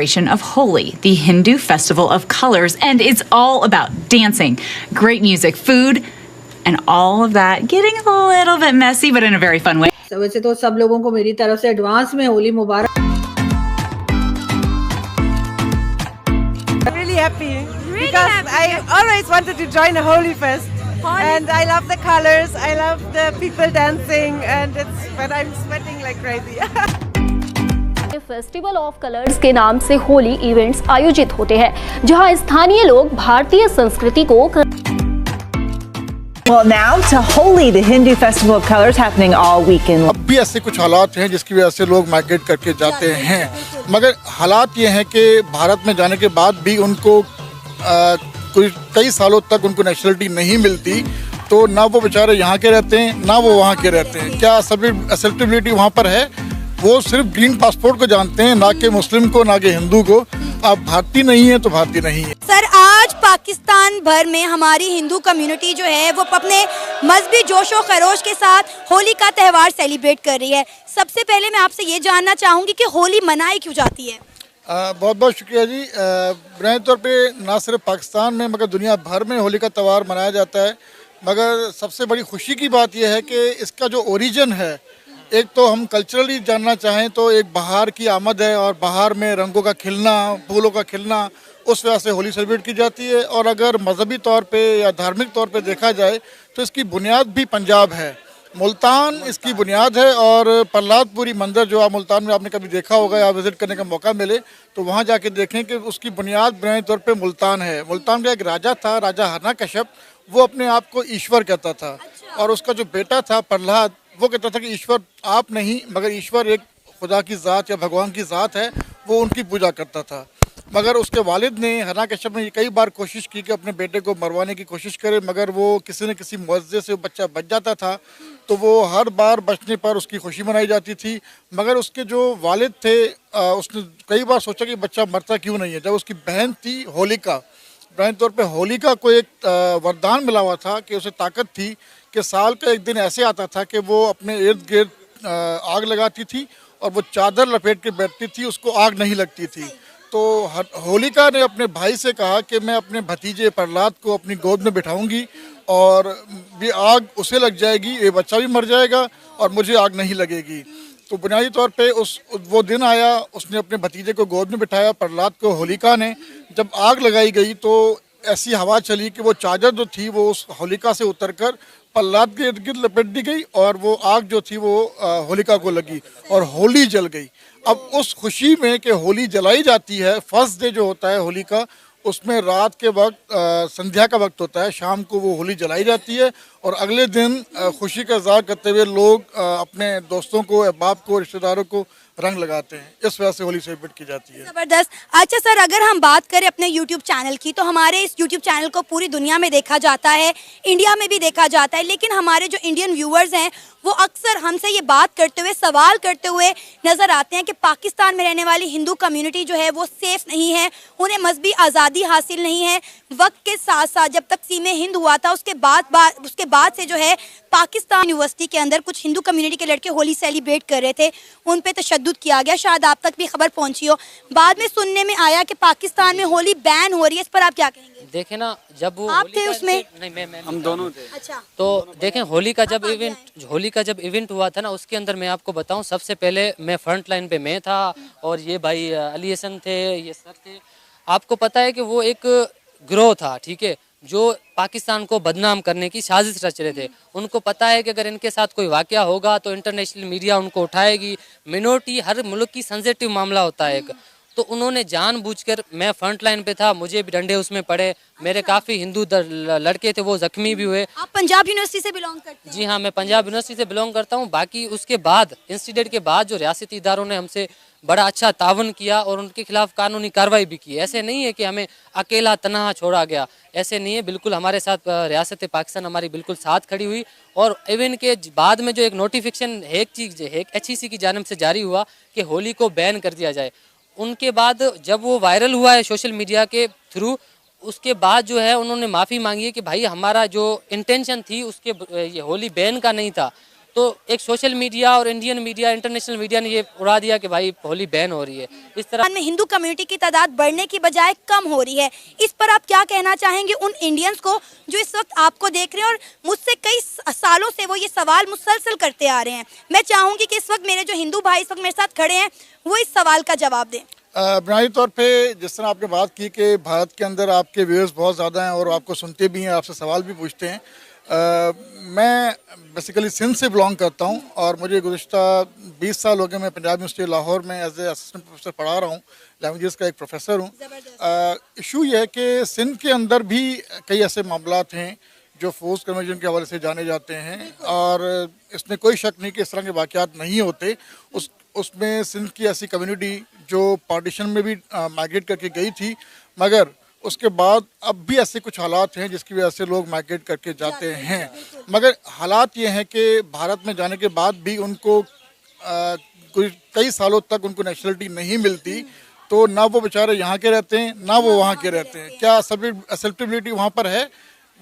celebration of Holi, the Hindu festival of colors, and it's all about dancing, great music, food, and all of that getting a little bit messy, but in a very fun way. So वैसे तो सब लोगों को मेरी तरफ से advance में होली मुबारक। Really happy because I always wanted to join a Holi fest. And I love the colors, I love the people dancing, and but I'm sweating like crazy. Festival of colours के नाम से Holi events आयोजित होते हैं, जहां स्थानीय लोग भारतीय संस्कृति को Well, now to Holi, the Hindu festival of colors happening all weekend. अब भी ऐसे कुछ हालात हैं जिसकी वजह से लोग माइग्रेट करके जाते हैं, मगर हालात ये हैं कि भारत में जाने के बाद भी उनको कई सालों तक उनको नेशनलिटी नहीं मिलती, तो ना वो बेचारे यहाँ के रहते हैं ना वो वहाँ के रहते हैं। क्या एक्सेप्टेबिलिटी वहाँ पर है? वो सिर्फ ग्रीन पासपोर्ट को जानते हैं, ना कि मुस्लिम को, ना कि हिंदू को। आप भारतीय नहीं है तो भारतीय नहीं है। सर, आज पाकिस्तान भर में हमारी हिंदू कम्युनिटी जो है वो अपने मजहबी जोशो खरोश के साथ होली का त्यौहार सेलिब्रेट कर रही है। सबसे पहले मैं आपसे ये जानना चाहूँगी कि होली मनाई क्यों जाती है? बहुत बहुत शुक्रिया जी। बुनियादी तौर पे ना सिर्फ पाकिस्तान में मगर दुनिया भर में होली का त्यौहार मनाया जाता है, मगर सबसे बड़ी खुशी की बात यह है कि इसका जो ओरिजिन है, एक तो हम कल्चरली जानना चाहें तो एक बहार की आमद है और बहार में रंगों का खिलना, फूलों का खिलना, उस वजह से होली सेलिब्रेट की जाती है। और अगर मजहबी तौर पे या धार्मिक तौर पे देखा जाए तो इसकी बुनियाद भी पंजाब है, मुल्तान इसकी बुनियाद है। और प्रहलादपुरी मंदिर जो आप मुल्तान में आपने कभी देखा होगा या विज़िट करने का मौका मिले तो वहाँ जाके देखें कि उसकी बुनियाद बुनियादी तौर पे मुल्तान है। मुल्तान का एक राजा था, राजा हिरण्यकश्यप, वो अपने आप को ईश्वर कहता था और उसका जो बेटा था प्रहलाद, वो कहता था कि ईश्वर आप नहीं मगर ईश्वर एक खुदा की ज़ात या भगवान की ज़ात है, वो उनकी पूजा करता था। मगर उसके वालिद ने, हिरण्यकश्यप ने कई बार कोशिश की कि अपने बेटे को मरवाने की कोशिश करे, मगर वो किसी न किसी मुआवजे से बच्चा बच जाता था, तो वो हर बार बचने पर उसकी खुशी मनाई जाती थी। मगर उसके जो वालिद थे, उसने कई बार सोचा कि बच्चा मरता क्यों नहीं है। जब उसकी बहन थी होलिका, बुनियादी तौर पे होलिका को एक वरदान मिला हुआ था कि उसे ताकत थी कि साल का एक दिन ऐसे आता था कि वो अपने इर्द गिर्द आग लगाती थी और वो चादर लपेट के बैठती थी, उसको आग नहीं लगती थी। तो होलिका ने अपने भाई से कहा कि मैं अपने भतीजे प्रहलाद को अपनी गोद में बिठाऊंगी और ये आग उसे लग जाएगी, ये बच्चा भी मर जाएगा और मुझे आग नहीं लगेगी। तो बुनियादी तौर पे वो दिन आया, उसने अपने भतीजे को गोद में बिठाया, प्रहलाद को होलिका ने। जब आग लगाई गई तो ऐसी हवा चली कि वो चादर जो थी वो उस होलिका से उतरकर प्रहलाद के इर्द गिर्द लपेट दी गई और वो आग जो थी वो होलिका को लगी और होली जल गई। अब उस खुशी में कि होली जलाई जाती है, फर्स्ट डे जो होता है होली का, उसमें रात के वक्त संध्या का वक्त होता है, शाम को वो होली जलाई जाती है और अगले दिन खुशी का इज़हार करते हुए लोग अपने दोस्तों को, अहबाब को, रिश्तेदारों को रंग लगाते हैं। इस वजह से होली सेलिब्रेट की जाती है। जबरदस्त। अच्छा सर, अगर हम बात करें अपने YouTube चैनल की, तो हमारे इस YouTube चैनल को पूरी दुनिया में देखा जाता है, इंडिया में भी देखा जाता है, लेकिन हमारे जो इंडियन व्यूअर्स हैं वो अक्सर हमसे ये बात करते हुए, सवाल करते हुए नज़र आते हैं कि पाकिस्तान में रहने वाली हिंदू कम्युनिटी जो है वो सेफ़ नहीं है, उन्हें मजहबी आज़ादी हासिल नहीं है। वक्त के साथ साथ जब तक़सीम हिंद हुआ था उसके बाद से जो है पाकिस्तान यूनिवर्सिटी के अंदर कुछ हिंदू कम्युनिटी के लड़के होली सेलिब्रेट कर रहे थे, उन पे तशद्दुद किया गया। शायद आप तक भी खबर पहुंची हो। बाद में सुनने में आया कि पाकिस्तान में होली बैन हो रही है, इस पर आप क्या कहेंगे? देखे ना, जब वो आप थे उसमें? नहीं, मैं हम दोनों थे। अच्छा, तो देखें, होली का जब इवेंट हुआ था ना, उसके अंदर मैं आपको बताऊं, सबसे पहले मैं फ्रंट लाइन पे मैं था और ये भाई अली हसन थे, ये सर थे। आपको पता है कि वो एक ग्रोह था, ठीक है, जो पाकिस्तान को बदनाम करने की साजिश रच रहे थे। उनको पता है कि अगर इनके साथ कोई वाकया होगा तो इंटरनेशनल मीडिया उनको उठाएगी। मिनोरिटी हर मुल्क की सेंसिटिव मामला होता है एक, तो उन्होंने जानबूझकर, मैं फ्रंट लाइन पे था, मुझे भी डंडे उसमें पड़े, मेरे काफ़ी हिंदू लड़के थे वो जख्मी भी हुए। आप पंजाब यूनिवर्सिटी से बिलोंग करते हैं? जी हाँ, मैं पंजाब यूनिवर्सिटी से बिलोंग करता हूँ। बाकी उसके बाद, इंसिडेंट के बाद जो रियासती इदारों ने हमसे बड़ा अच्छा तावन किया और उनके खिलाफ कानूनी कार्रवाई भी की। ऐसे नहीं है कि हमें अकेला तनहा छोड़ा गया, ऐसे नहीं है, बिल्कुल हमारे साथ रियासत पाकिस्तान हमारी बिल्कुल साथ खड़ी हुई। और इवेंट के बाद में जो एक नोटिफिकेशन एक HEC की जानिब से जारी हुआ कि होली को बैन कर दिया जाए, उनके बाद जब वो वायरल हुआ है सोशल मीडिया के थ्रू, उसके बाद जो है उन्होंने माफ़ी मांगी है कि भाई हमारा जो इंटेंशन थी उसके ये होली बैन का नहीं था, तो एक सोशल मीडिया और इंडियन मीडिया, इंटरनेशनल मीडिया ने ये उड़ा दिया कि भाई होली बैन हो रही है। इस तरह में हिंदू कम्युनिटी की तादाद बढ़ने की बजाय कम हो रही है। इस पर आप क्या कहना चाहेंगे उन इंडियंस को जो इस वक्त आपको देख रहे हैं और मुझसे कई सालों से वो ये सवाल मुसलसल करते आ रहे हैं? मैं चाहूंगी कि इस वक्त मेरे जो हिंदू भाई इस वक्त मेरे साथ खड़े हैं वो इस सवाल का जवाब दें। बुनियादी तौर पे जिस तरह आपने बात की कि भारत के अंदर आपके व्यूअर्स बहुत ज़्यादा हैं और आपको सुनते भी हैं, आपसे सवाल भी पूछते हैं। मैं बेसिकली सिंध से बिलोंग करता हूं और मुझे गुज़िश्ता 20 साल हो गए मैं पंजाब यूनिवर्सिटी लाहौर में एज ए असिस्टेंट प्रोफेसर पढ़ा रहा हूं, लैंग्वेजेस का एक प्रोफेसर हूं। इशू ये है कि सिंध के अंदर भी कई ऐसे मामलात हैं जो फोर्स कन्वर्जन के हवाले से जाने जाते हैं और इसमें कोई शक नहीं कि इस तरह के वाक़यात नहीं होते। उसमें सिंध की ऐसी कम्युनिटी जो पार्टीशन में भी माइग्रेट करके गई थी, मगर उसके बाद अब भी ऐसे कुछ हालात हैं जिसकी वजह से लोग माइग्रेट करके जाते हैं। मगर हालात ये हैं कि भारत में जाने के बाद भी उनको कई सालों तक उनको नेशनलिटी नहीं मिलती, तो ना वो बेचारे यहाँ के रहते हैं ना वो वहाँ के रहते हैं। क्या एक्सेप्टेबिलिटी वहाँ पर है?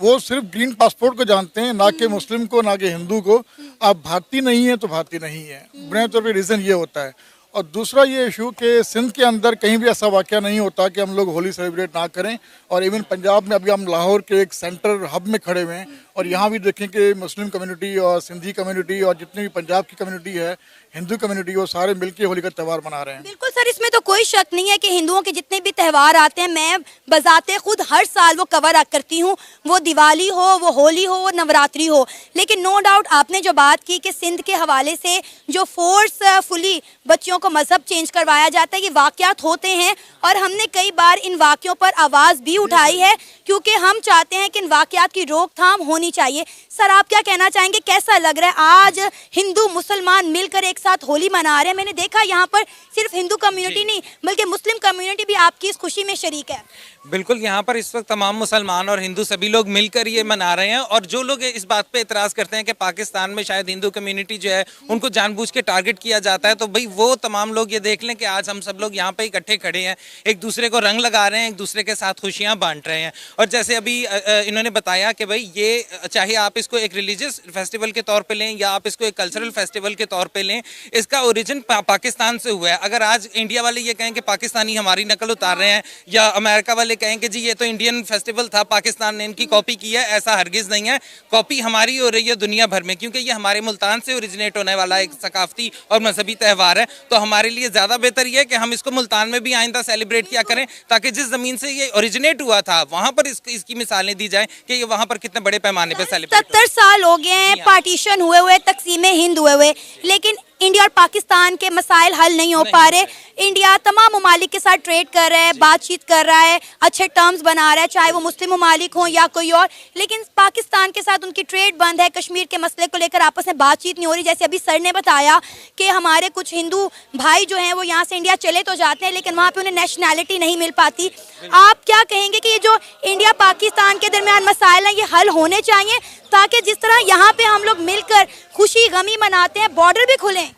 वो सिर्फ ग्रीन पासपोर्ट को जानते हैं, ना कि मुस्लिम को, ना कि हिंदू को। आप भारतीय नहीं है तो भारतीय नहीं है, बुनियादी तौर पर रीज़न ये होता है। और दूसरा ये इशू कि सिंध के अंदर कहीं भी ऐसा वाक़या नहीं होता कि हम लोग होली सेलिब्रेट ना करें। और इवन पंजाब में अभी हम लाहौर के एक सेंटर हब में खड़े हुए हैं और यहाँ भी देखें कि मुस्लिम कम्युनिटी और सिंधी कम्युनिटी और जितनी भी पंजाब की कम्युनिटी है, हिंदू कम्युनिटी, वो सारे मिलकर होली का त्यौहार मना रहे हैं। बिल्कुल सर, इसमें तो कोई शक नहीं है कि हिंदुओं के जितने भी त्यौहार आते हैं मैं बजाते खुद हर साल वो कवर अप करती हूँ, वो दिवाली हो, वो होली हो, वो नवरात्रि हो। लेकिन नो डाउट आपने जो बात की कि सिंध के हवाले से जो फोर्सफुली बच्चियों को मजहब चेंज करवाया जाता है, ये वाकयात होते हैं और हमने कई बार इन वाकयों पर आवाज़ भी उठाई है क्योंकि हम चाहते हैं कि इन वाकयात की रोकथाम होनी चाहिए। सर आप क्या कहना चाहेंगे, कैसा लग रहा है आज हिंदू मुसलमान मिलकर एक साथ होली मना रहे हैं? मैंने देखा यहाँ पर सिर्फ हिंदू कम्युनिटी नहीं बल्कि मुस्लिम कम्युनिटी भी आपकी इस खुशी में शरीक है। बिल्कुल, यहाँ पर इस वक्त तमाम मुसलमान और हिंदू सभी लोग मिलकर ये मना रहे हैं। और जो लोग इस बात पे इतराज़ करते हैं कि पाकिस्तान में शायद हिंदू कम्युनिटी जो है उनको जानबूझ के टारगेट किया जाता है, तो भाई वो तमाम लोग ये देख लें कि आज हम सब लोग यहाँ पे इकट्ठे खड़े हैं, एक दूसरे को रंग लगा रहे हैं, एक दूसरे के साथ खुशियाँ बांट रहे हैं। और जैसे अभी इन्होंने बताया कि भाई ये चाहे आप इसको एक रिलीजियस फेस्टिवल के तौर पर लें या आप इसको एक कल्चरल फेस्टिवल के तौर पर लें, इसका ओरिजिन पाकिस्तान से हुआ है। अगर आज इंडिया वाले ये कहें कि पाकिस्तानी हमारी नकल उतार रहे हैं या अमेरिका वाले कहें कि जी ये तो इंडियन फेस्टिवल था, पाकिस्तान ने इनकी कॉपी की है, ऐसा हरगिज नहीं है। कॉपी हमारी हो रही है दुनिया भर में, क्योंकि ये हमारे मुल्तान से ओरिजिनेट होने वाला एक सकाफती और मजहबी त्यौहार है। तो हमारे लिए ज़्यादा बेहतर ये है कि हम इसको मुल्तान में भी आइंदा सेलिब्रेट किया करें, ताकि जिस ज़मीन से ये ओरिजिनेट हुआ था वहाँ पर इसकी मिसालें दी जाएँ कि ये वहाँ पर कितने बड़े पैमाने पर सेलिब्रेट। 70 साल हो गए हैं पार्टीशन हुए, तकसीम हिंद हुए, लेकिन इंडिया और पाकिस्तान के मसाइल हल नहीं हो पा रहे। इंडिया तमाम ममालिक के साथ ट्रेड कर रहा है, बातचीत कर रहा है, अच्छे टर्म्स बना रहा है, चाहे वो मुस्लिम ममालिक हों या कोई और, लेकिन पाकिस्तान के साथ उनकी ट्रेड बंद है। कश्मीर के मसले को लेकर आपस में बातचीत नहीं हो रही। जैसे अभी सर ने बताया कि हमारे कुछ हिंदू भाई जो हैं वो यहाँ से इंडिया चले तो जाते हैं लेकिन वहाँ पर उन्हें नेशनैलिटी नहीं मिल पाती। आप क्या कहेंगे कि ये जो इंडिया पाकिस्तान के दरमियान मसाइल हैं ये हल होने चाहिए ताकि जिस तरह यहाँ पे हम लोग मिलकर खुशी गमी मनाते हैं, बॉर्डर भी खुलें?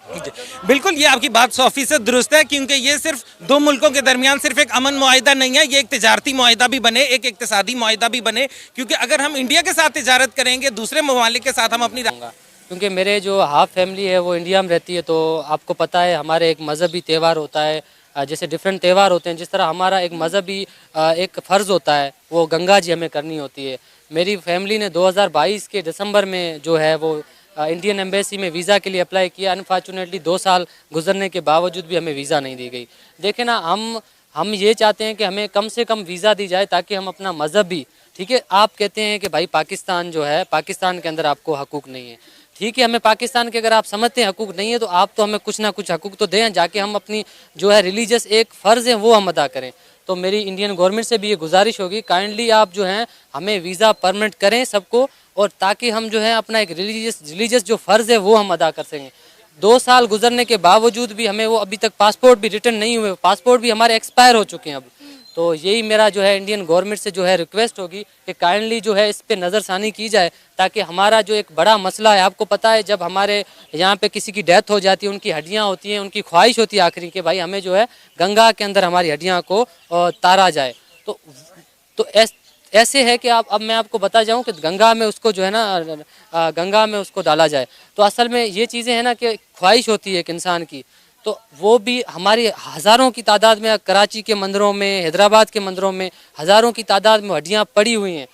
बिल्कुल, ये आपकी बात 100% दुरुस्त है, क्योंकि ये सिर्फ दो मुल्कों के दरमियान सिर्फ एक अमन मुआहिदा नहीं है, ये एक तिजारती मुआहिदा भी बने, एक इक्तिसादी मुआहिदा भी बने। क्योंकि अगर हम इंडिया के साथ तिजारत करेंगे, दूसरे ममालिक के साथ हम अपनी क्योंकि मेरे जो हाफ फैमिली है वो इंडिया में रहती है, तो आपको पता है हमारे एक मजहबी त्यौहार होता है, जैसे डिफरेंट त्यौहार होते हैं, जिस तरह हमारा एक मजहबी एक फ़र्ज़ होता है वो गंगा जी हमें करनी होती है। मेरी फैमिली ने 2022 के दिसंबर में जो है वो इंडियन एम्बेसी में वीज़ा के लिए अप्लाई किया। अनफॉर्चुनेटली 2 साल गुजरने के बावजूद भी हमें वीज़ा नहीं दी गई। देखें ना, हम ये चाहते हैं कि हमें कम से कम वीज़ा दी जाए ताकि हम अपना मज़हब भी, ठीक है, आप कहते हैं कि भाई पाकिस्तान जो है, पाकिस्तान के अंदर आपको हकूक़ नहीं है, ठीक है, हमें पाकिस्तान के अगर आप समझते हैं हकूक़ नहीं है तो आप तो हमें कुछ ना कुछ हकूक़ तो दें, जाके हम अपनी जो है रिलीजियस एक फ़र्ज़ है वो हम अदा करें। तो मेरी इंडियन गवर्नमेंट से भी ये गुजारिश होगी, काइंडली आप जो हैं हमें वीज़ा परमिट करें सबको, और ताकि हम जो है अपना एक रिलीजियस जो फ़र्ज़ है वो हम अदा कर सकें। 2 साल गुजरने के बावजूद भी हमें वो अभी तक पासपोर्ट भी रिटर्न नहीं हुए, पासपोर्ट भी हमारे एक्सपायर हो चुके हैं अब। तो यही मेरा जो है इंडियन गवर्नमेंट से जो है रिक्वेस्ट होगी कि काइंडली जो है इस पे नज़रसानी की जाए, ताकि हमारा जो एक बड़ा मसला है, आपको पता है जब हमारे यहाँ पे किसी की डेथ हो जाती है, उनकी हड्डियाँ होती हैं, उनकी ख्वाहिश होती है आखिरी कि भाई हमें जो है गंगा के अंदर हमारी हड्डियाँ को तारा जाए। तो ऐसे है कि अब मैं आपको बता जाऊं कि गंगा में उसको जो है ना गंगा में उसको डाला जाए। तो असल में ये चीज़ें हैं ना कि ख्वाहिश होती है एक इंसान की, तो वो भी हमारी हज़ारों की तादाद में कराची के मंदिरों में, हैदराबाद के मंदिरों में हज़ारों की तादाद में हड्डियाँ पड़ी हुई हैं।